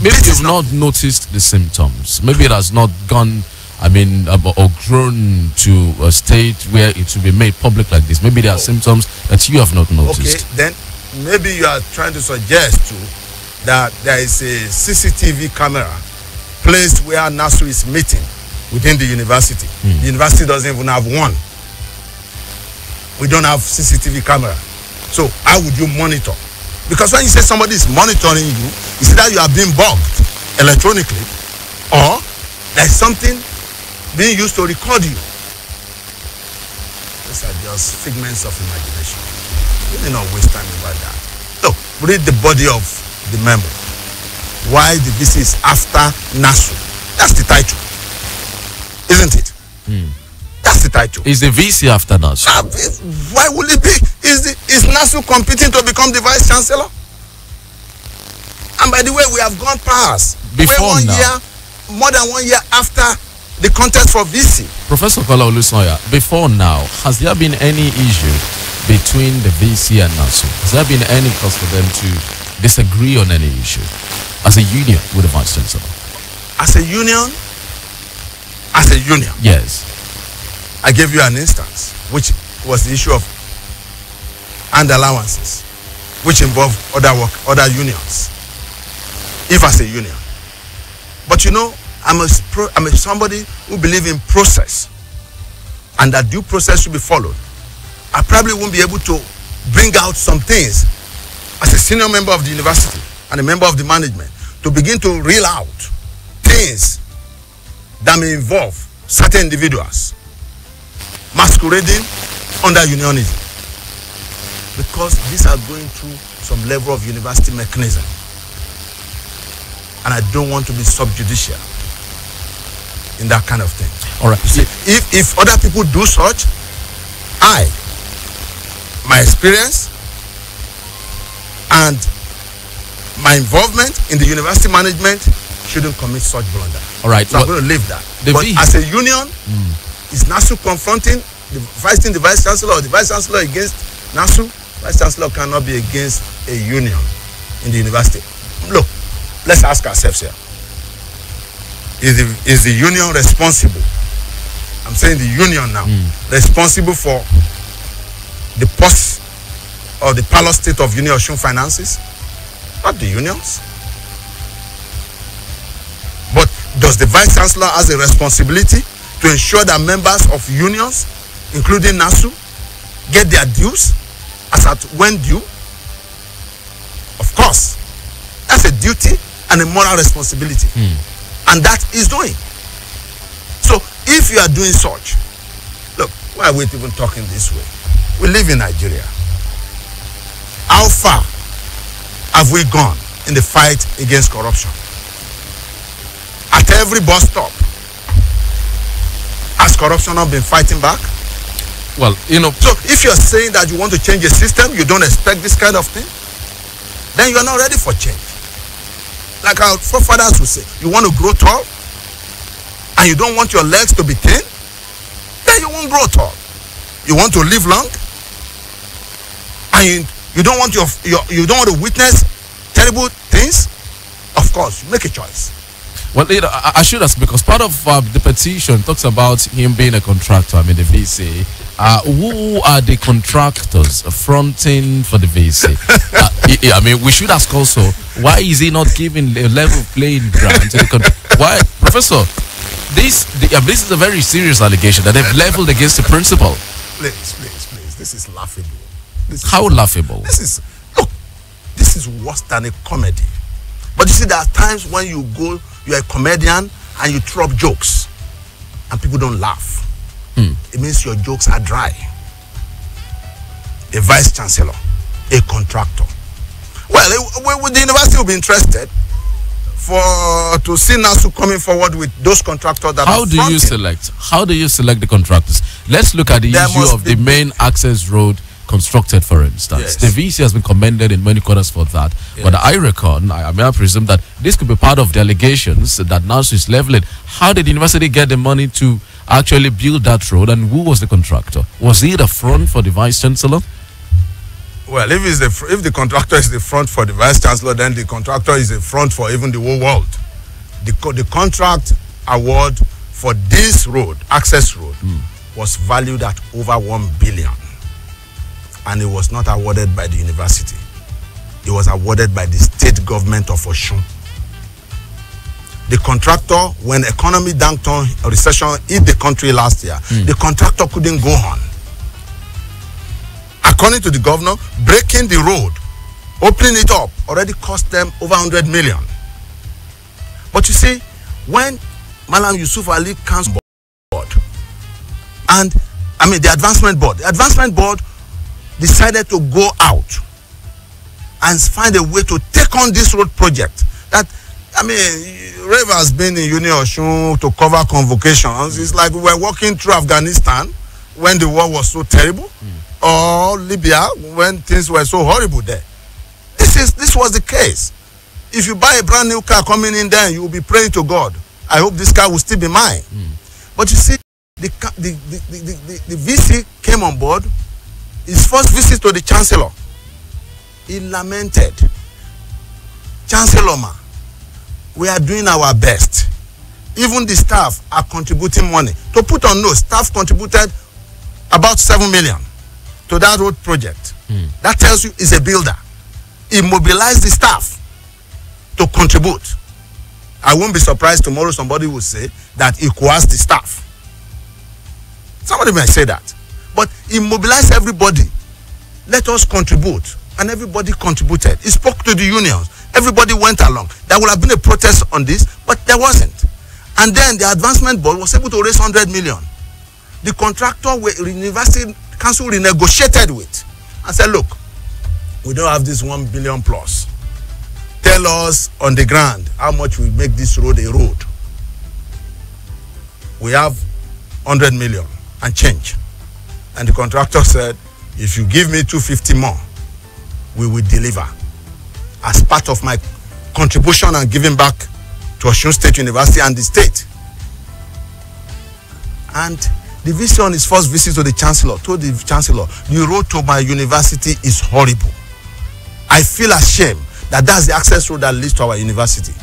maybe you've not noticed the symptoms. Maybe it has not gone, or grown to a state where it will be made public like this. Maybe there are symptoms that you have not noticed. Okay, then maybe you are trying to suggest that there is a CCTV camera placed where NASU is meeting within the university. The university doesn't even have one. We don't have CCTV camera. So how would you monitor? Because when you say somebody is monitoring you, it's either you are being bugged electronically or there's something being used to record you. These are just figments of imagination. You may not waste time about that. Look, read the body of the memo. Why the VC is after NASU. That's the title. Isn't it? That's the title. Is the VC after NASU? Why would it be? Is NASU competing to become the vice chancellor? And by the way, we have gone past. Before More than 1 year after the contest for VC. Professor Kola Olusoya, before now, has there been any issue between the VC and NASU? Has there been any cause for them to disagree on any issue as a union with the vice chancellor? As a union? Yes. I gave you an instance, which was the issue of hand allowances, which involved other unions, if as a union. But you know, I'm somebody who believes in process, and that due process should be followed. I probably won't be able to bring out some things as a senior member of the university and a member of the management to begin to reel out things that may involve certain individuals masquerading under unionism, because these are going through some level of university mechanism, and I don't want to be subjudicial in that kind of thing. All right. See, if other people do such, my experience and my involvement in the university management shouldn't commit such blunder. All right. So I'm going to leave that. But as a union, is NASU confronting the vice chancellor, or the vice chancellor against NASU? Vice chancellor cannot be against a union in the university. Look, let's ask ourselves here. Is the union responsible? I'm saying the union now, responsible for the post or the parlor state of Union Osun finances? Not the unions. But does the vice chancellor has a responsibility to ensure that members of unions, including NASU, get their dues as at when due? Of course. That's a duty and a moral responsibility. And that is doing. So if you are doing such, look, why are we even talking this way? We live in Nigeria. How far have we gone in the fight against corruption? At every bus stop, has corruption not been fighting back? Well, you know. So if you're saying that you want to change a system, you don't expect this kind of thing, then you're not ready for change. Like our forefathers would say, you want to grow tall and you don't want your legs to be thin, then you won't grow tall. You want to live long and you don't want you don't want to witness terrible things, of course, you make a choice. Well, I should ask, because part of the petition talks about him being a contractor, the VC. Who are the contractors fronting for the VC? We should ask also, why is he not giving a level playing ground to the why, Professor, this is a very serious allegation that they've leveled against the principal. Please, this is laughable. How laughable? This is worse than a comedy. But you see, there are times when you're a comedian and you throw up jokes and people don't laugh. It means your jokes are dry. A vice chancellor, a contractor. Well, the university will be interested to see NASU coming forward with those contractors that How do you select the contractors? Let's look at the issue of the main access road constructed, for instance. Yes. The VC has been commended in many quarters for that. Yes. But I reckon, I presume that this could be part of the allegations that NASU is leveling. How did the university get the money to actually build that road, and who was the contractor? Was he the front for the vice chancellor? Well, if the contractor is the front for the vice chancellor, then the contractor is the front for even the whole world. The contract award for this road, access road, was valued at over 1 billion, and it was not awarded by the university. It was awarded by the state government of Osun. The contractor, when economy downturn, recession hit the country last year, the contractor couldn't go on. According to the governor, breaking the road, opening it up, already cost them over 100 million. But you see, when Malam Yusuf Ali comes board, and the advancement board decided to go out and find a way to take on this road project. Rave has been in Union Osun to cover convocations. It's like we were walking through Afghanistan when the war was so terrible, or Libya when things were so horrible there. This was the case. If you buy a brand new car coming in there, you will be praying to God, I hope this car will still be mine. But you see, the VC came on board. His first visit to the chancellor, he lamented, Chancellor, we are doing our best. Even the staff are contributing money. To put on note, staff contributed about 7 million to that road project. That tells you he's a builder. He mobilized the staff to contribute. I won't be surprised tomorrow somebody will say that he coerced the staff. Somebody may say that. But he mobilized everybody. Let us contribute. And everybody contributed. He spoke to the unions. Everybody went along. There would have been a protest on this, but there wasn't. And then the advancement board was able to raise 100 million. The contractor, the university council renegotiated with and said, look, we don't have this 1 billion plus. Tell us on the ground how much we make this road a road. We have 100 million and change. And the contractor said, if you give me 250 more, we will deliver as part of my contribution and giving back to Osun State University and the state. And the VC on his first visit to the chancellor told the chancellor, the road to my university is horrible. I feel ashamed that that's the access road that leads to our university.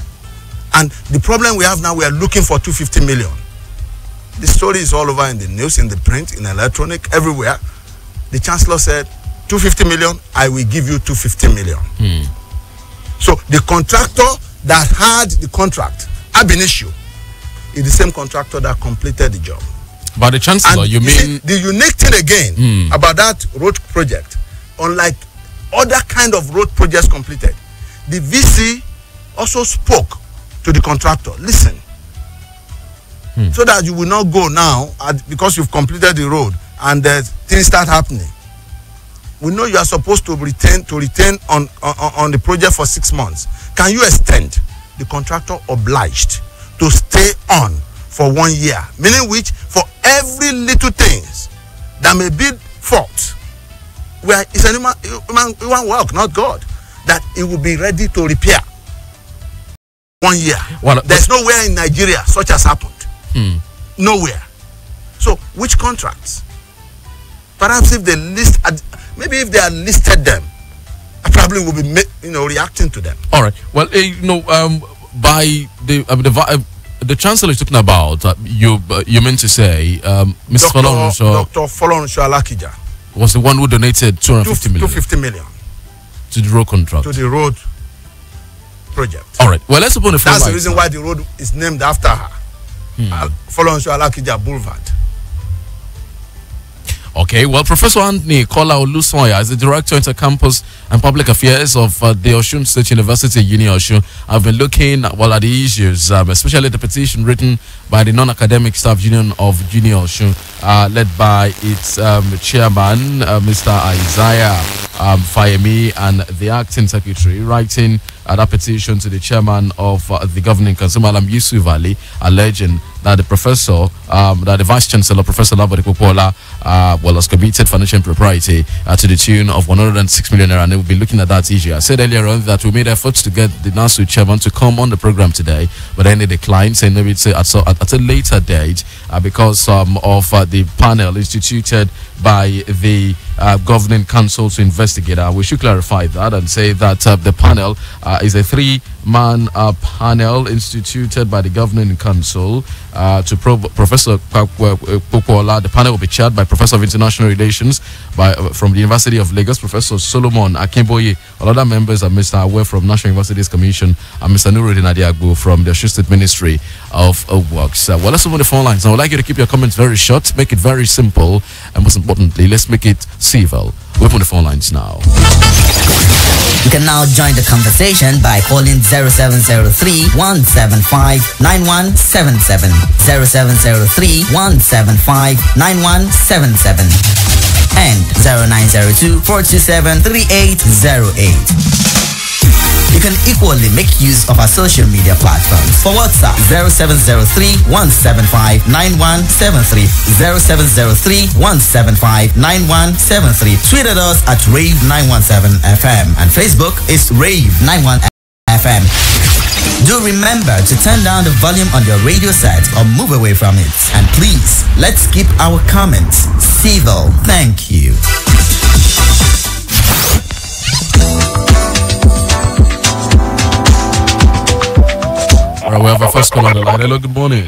And the problem we have now, we are looking for 250 million. The story is all over in the news, in the print, in electronic, everywhere. The chancellor said, 250 million, I will give you 250 million. So the contractor that had the contract, ab initio, is the same contractor that completed the job. But the chancellor, and you mean... the unique thing again about that road project, unlike other kind of road projects completed, the VC also spoke to the contractor. Listen, so that you will not go now because you've completed the road and things start happening. We know you are supposed to retain on the project for 6 months. Can you extend? The contractor obliged to stay on for 1 year, meaning which for every little things that may be fault, where it's an human work, not God, that it will be ready to repair. 1 year. Well, there's nowhere in Nigeria such has happened. Nowhere. So which contracts? Perhaps if they list, maybe if they had listed them, I probably will be reacting to them. All right. Well, by the chancellor is talking about, you meant to say, Mr. Dr. Folorunsho Alakija was the one who donated 250 million. 250 million to the road contract. To the road project. All right. Well, let's open the phone. That's the reason why the road is named after her. Folorunsho Alakija Boulevard. Okay, well, Professor Anthony Kola Olusoya is the Director of Intercampus and Public Affairs of the Osun State University, Uni Osun. I've been looking at the issues, especially the petition written by the Non-Academic Staff Union of Uni Osun, led by its chairman, Mr. Isaiah Femi, and the acting secretary, writing that petition to the chairman of the governing council, Malam Yusuf Ali, alleging that the professor, that the vice chancellor, Professor Labode Popola, has committed financial impropriety to the tune of 106 million naira, and they will be looking at that issue. I said earlier on that we made efforts to get the NASU chairman to come on the program today, but then they declined, saying maybe it's at a later date because of the panel instituted by the Governing Council to investigate. We should clarify that and say that the panel is a three-man panel instituted by the Governing Council to probe Professor Popola. The panel will be chaired by Professor of International Relations from the University of Lagos, Professor Solomon Akimboye. All other members are Mr. Awe from National Universities Commission and Mr. Nuruddin Adiagbo from the Osun State Ministry of Works. Well, let's move on the phone lines. I would like you to keep your comments very short, make it very simple, and most importantly, let's make it civil. We open the phone lines now. You can now join the conversation by calling 0703-175-9177. 0703-175-9177 and 0902-427-3808. You can equally make use of our social media platforms. For WhatsApp, 0703-175-9173, 0703-175-9173. Tweet at us at Rave917FM, and Facebook is Rave91FM. Do remember to turn down the volume on your radio set or move away from it. And please, let's keep our comments civil. Thank you. All right, we have our first call on the line. Hello, good morning.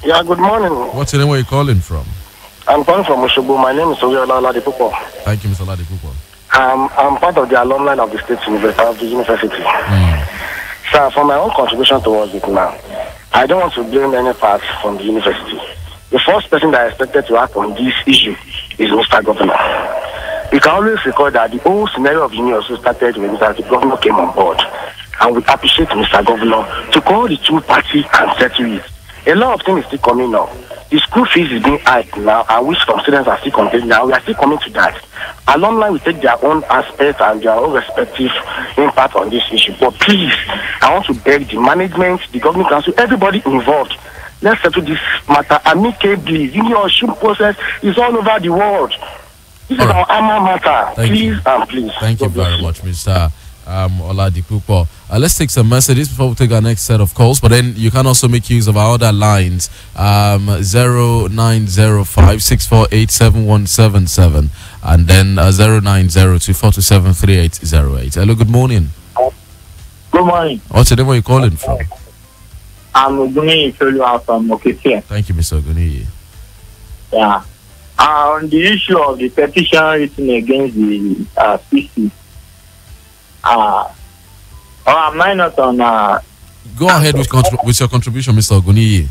Yeah, good morning. What's your name? Where are you calling from? I'm calling from Oshobo. My name is Olanipekunon. Thank you, Mr. Olanipekunon. I'm part of the alumni of the State University. So, for my own contribution towards it now, I don't want to blame any part from the university. The first person that I expected to act on this issue is Mr. Governor. You can always recall that the whole scenario of the university started when the governor came on board. And we appreciate Mr. Governor to call the two parties and settle it. A lot of things is still coming now. The school fees is being hiked now, and which some students are still complaining now. We are still coming to that. Alumni will take their own aspect and their own respective impact on this issue. But please, I want to beg the management, the governing council, everybody involved. Let's settle this matter amicably. The Osun process is all over the world. This is our alma matter. Please and please. Thank you very much, Mr. Olanipekunon. Let's take some messages before we take our next set of calls, but then you can also make use of our other lines, 0905-648-7177 and then 0902-427-3808. Hello, good morning. Good morning. What's your name? Where are you calling from? I'm Oguni from Okeke. Thank you, Mr. Oguni. Yeah. On the issue of the petition written against the PC, I'm not on. Go ahead with your contribution, Mr. Oguni.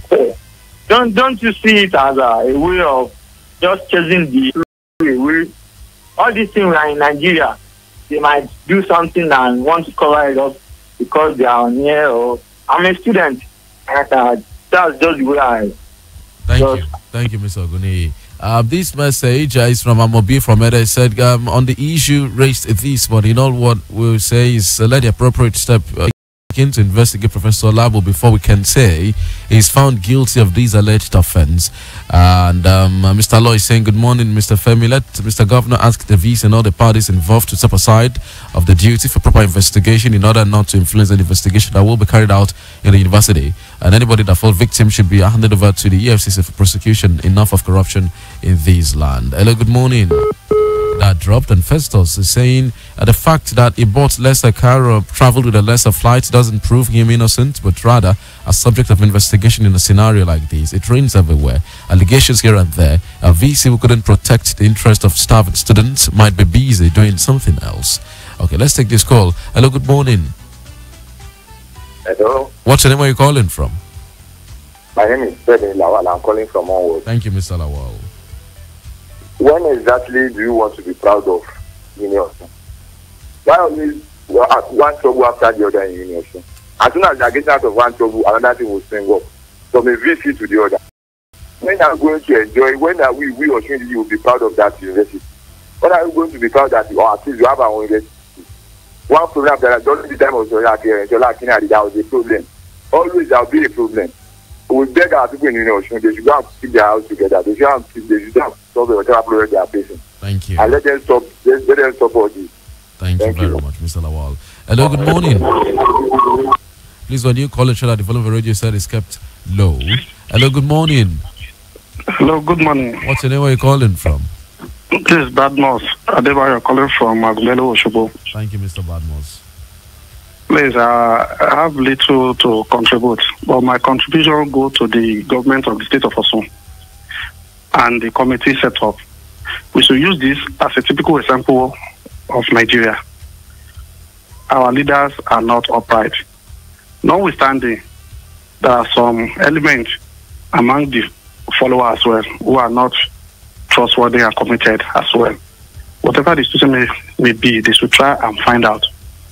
Don't you see it as a way of just chasing the way? All these things are in Nigeria. They might do something and want to cover it up because they are near. Or I'm a student. And, that's just the way I. Thank you, Mr. Oguni. This message is from Amobi from Eda. He said, on the issue raised this morning, all what we'll say is let the appropriate step begin to investigate Professor Labo before we can say he's found guilty of this alleged offense. And Mr. Law is saying, good morning, Mr. Femi. Let Mr. Governor ask the VC and all the parties involved to step aside of the duty for proper investigation in order not to influence the investigation that will be carried out in the university. And anybody that falls victim should be handed over to the EFCC for prosecution. Enough of corruption in this land. Hello, good morning. That dropped, and Festus is saying the fact that he bought lesser car or traveled with a lesser flight doesn't prove him innocent, but rather a subject of investigation in a scenario like this. It rains everywhere, allegations here and there. A VC who couldn't protect the interest of staff and students might be busy doing something else. Okay, let's take this call. Hello, good morning. Hello. What's your name? Where are you calling from? My name is Femi Lawal. I'm calling from Onward. Thank you, Mr. Lawal. When exactly do you want to be proud of Union? Why always one trouble after the other in Union? As soon as they are getting out of one trouble, another thing will spring up. From a VC to the other. When are we going to enjoy? When are we or should you be proud of that university? When are we going to be proud that or at least you have our own university? One program that during the time of there was a problem. Always there will be a problem. We beg our people in Union, they should go and keep their house together. They should solve whatever problem they are facing. Thank you. And let them stop all this. Thank you very much, Mr. Lawal. Hello, good morning. Please, when you call, ensure that the volume of the radio set is kept low. Hello, good morning. Hello, good morning. What's your name? Where are you calling from? This is Badmos Adebayo calling from Agumelo, Oshobo. Thank you, Mr. Badmos. Please, I have little to contribute, but my contribution go to the government of the state of Osun and the committee set up. We should use this as a typical example of Nigeria. Our leaders are not upright. Notwithstanding, there are some elements among the followers as well who are not trustworthy and committed as well. Whatever the situation may be, they should try and find out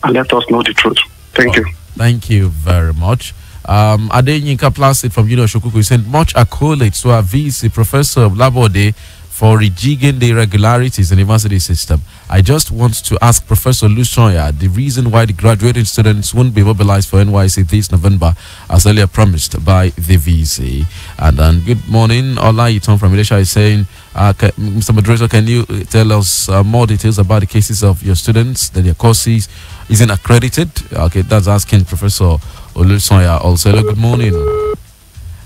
and let us know the truth. Thank you. Thank you very much. Adenyinka Placid from University of Shokuku sent much accolades to our VC Professor Labode for rejigging the irregularities in the university system. I just want to ask Professor Lusonya the reason why the graduating students won't be mobilized for NYC this November as earlier promised by the VC. And then good morning, Ola Iton from Malaysia is saying, Mr. Moderator, can you tell us more details about the cases of your students that their courses isn't accredited? Okay, that's asking Professor Olusonya also. Hello, good morning.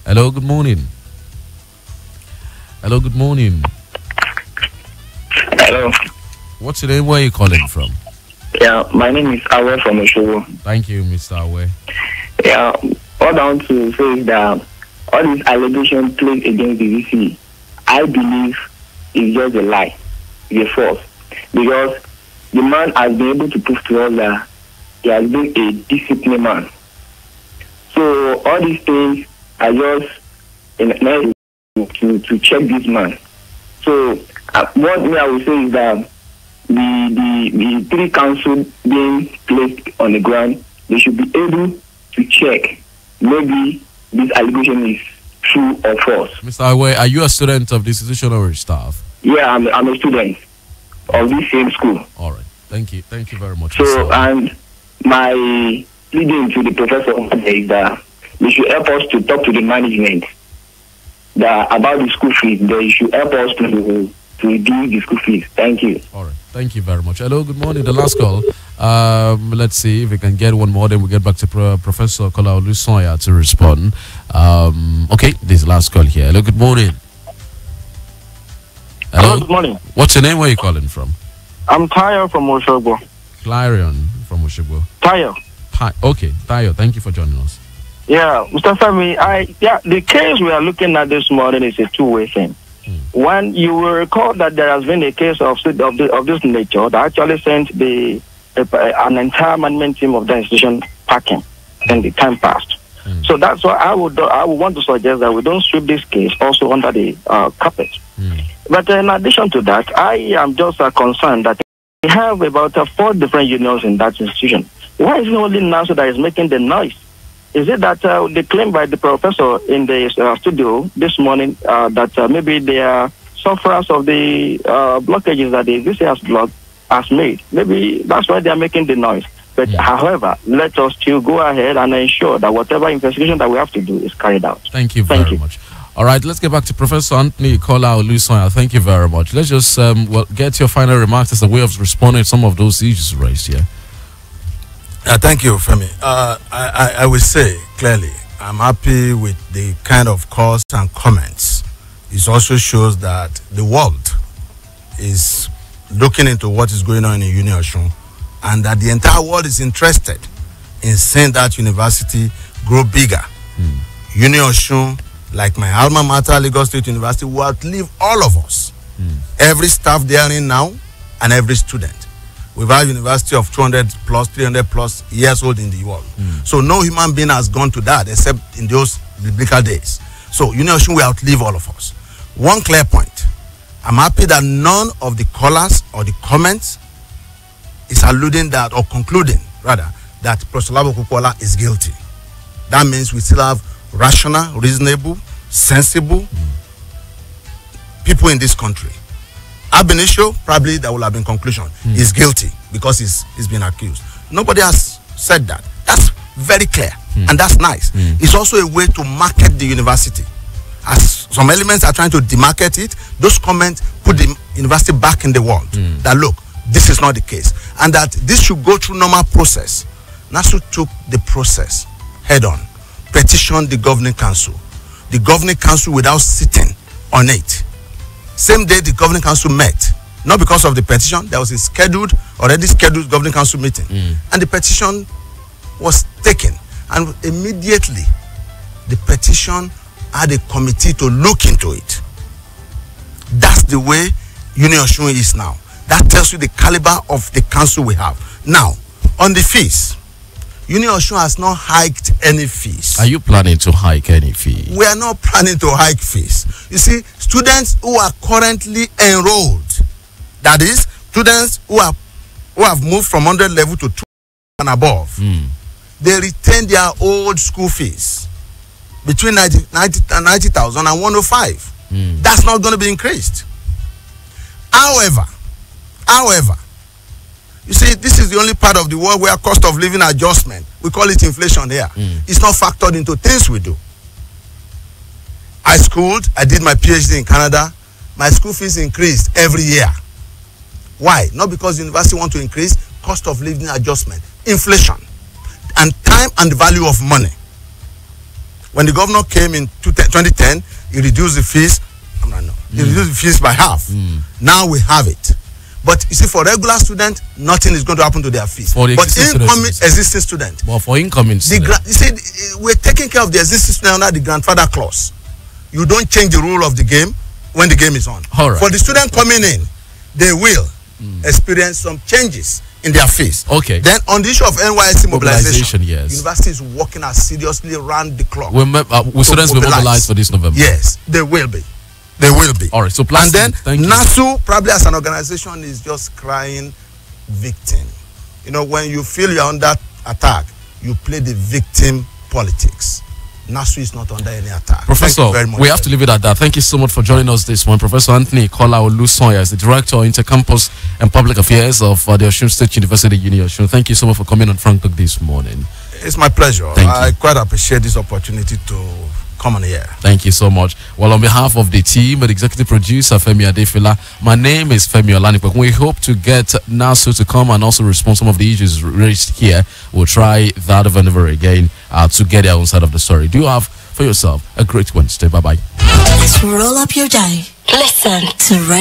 Hello, good morning. Hello, good morning. Hello. What's your name? Where are you calling from? Yeah, my name is Awe from Oshobo. Thank you, Mr. Awe. Yeah, all I want to say is that all these allegations placed against the VC, I believe is just a lie, it's a false. Because the man has been able to prove to us that he has been a disciplined man. So all these things are just to check this man. So what I will say is that the three councils being placed on the ground, they should be able to check maybe this allegation is true or false. Mr. Awe, are you a student of the institution or staff? Yeah, I'm a student of this same school. All right. Thank you. Thank you very much. So, and my pleading to the professor is that they should help us to talk to the management about the school fees. They should help us to reduce the school fees. Thank you. All right. Thank you very much. Hello, good morning. The last call. Let's see if we can get one more. Then we'll get back to Professor Kola Olusonya to respond. Okay, this is the last call here. Hello, good morning. Hello, good morning. What's your name? Where are you calling from? I'm Tayo from Oshobo. Clarion from Oshobo. Tayo. Okay, Tayo, thank you for joining us. Yeah, Mr. Femi, the case we are looking at this morning is a two-way thing. One, you will recall that there has been a case of this nature that actually sent an entire management team of the institution packing in the time past. So that's why I would want to suggest that we don't sweep this case also under the carpet. But in addition to that, I am just concerned that we have about 4 different unions in that institution. Why is it only NASA that is making the noise? Is it that the claim by the professor in the studio this morning that maybe they are sufferers of the blockages that the VC has made? Maybe that's why they are making the noise. But however, let us still go ahead and ensure that whatever investigation that we have to do is carried out. Thank you very much. All right, let's get back to Professor Anthony Kola Olusonya. Thank you very much. Let's just get your final remarks as a way of responding to some of those issues raised here. Thank you, Femi. I will say clearly, I'm happy with the kind of calls and comments. It also shows that the world is looking into what is going on in Uniosun, and that the entire world is interested in seeing that university grow bigger. Uniosun, like my alma mater, Lagos State University, will outlive all of us. Every staff there in now and every student. We've had a university of 200 plus, 300 plus years old in the world. So no human being has gone to that except in those biblical days. So Uniosun will outlive all of us. One clear point. I'm happy that none of the callers or the comments is alluding that or concluding rather that Professor Labokukwala is guilty. That means we still have rational, reasonable, sensible people in this country. Abenishio, probably that will have been conclusion. He's guilty because he's been accused. Nobody has said that. That's very clear. And that's nice. It's also a way to market the university. As some elements are trying to demarket it, those comments put the university back in the world. That look, this is not the case. And that this should go through normal process. NASU took the process head on, petitioned the governing council. The governing council without sitting on it. Same day the governing council met, Not because of the petition. There was a already scheduled governing council meeting. And the petition was taken. And immediately, the petition had a committee to look into it. That's the way Union Osun is now. That tells you the caliber of the council we have. Now, on the fees, Union Osun has not hiked any fees. Are you planning to hike any fee? We are not planning to hike fees. You see, students who are currently enrolled, that is, students who have moved from 100 level to 2 and above, they retain their old school fees between 90,000 and 105. That's not going to be increased. However, you see, this is the only part of the world where cost of living adjustment, we call it inflation here, it's not factored into things we do. I did my PhD in Canada. My school fees increased every year. Why? Not because the university want to increase, cost of living adjustment, inflation, and time and the value of money. When the governor came in 2010, he reduced the fees. He reduced the fees by half. Now we have it. But you see, for regular students, nothing is going to happen to their fees. But incoming existing students. Well, for incoming students. You see, we're taking care of the existing student under the grandfather clause. You don't change the rule of the game when the game is on. All right. For the student coming in, they will experience some changes in their fees. Okay. Then on the issue of NYSC mobilization, yes. University is working as seriously around the clock. Will students be mobilized for this November? Yes, they will be. They will be. All right. So and then NASU, probably as an organization, is just crying victim. You know, when you feel you're under attack, you play the victim politics. NASU is not under any attack. Professor, we have to leave it at that. Thank you so much for joining us this morning. Professor Anthony Kola Olusonya is the Director of Intercampus and Public Affairs of the Osun State University, Union Osun. Thank you so much for coming on Frank Talk this morning. It's my pleasure. I quite appreciate this opportunity to come on here. Thank you so much. Well, on behalf of the team, the executive producer, Femi Adefila, my name is Femi Olanipekunon. We hope to get NASU to come and also respond to some of the issues raised here. We'll try that over and over again to get their own side of the story. Do have for yourself a great Wednesday. Bye-bye. Let's roll up your day. Listen to Rave.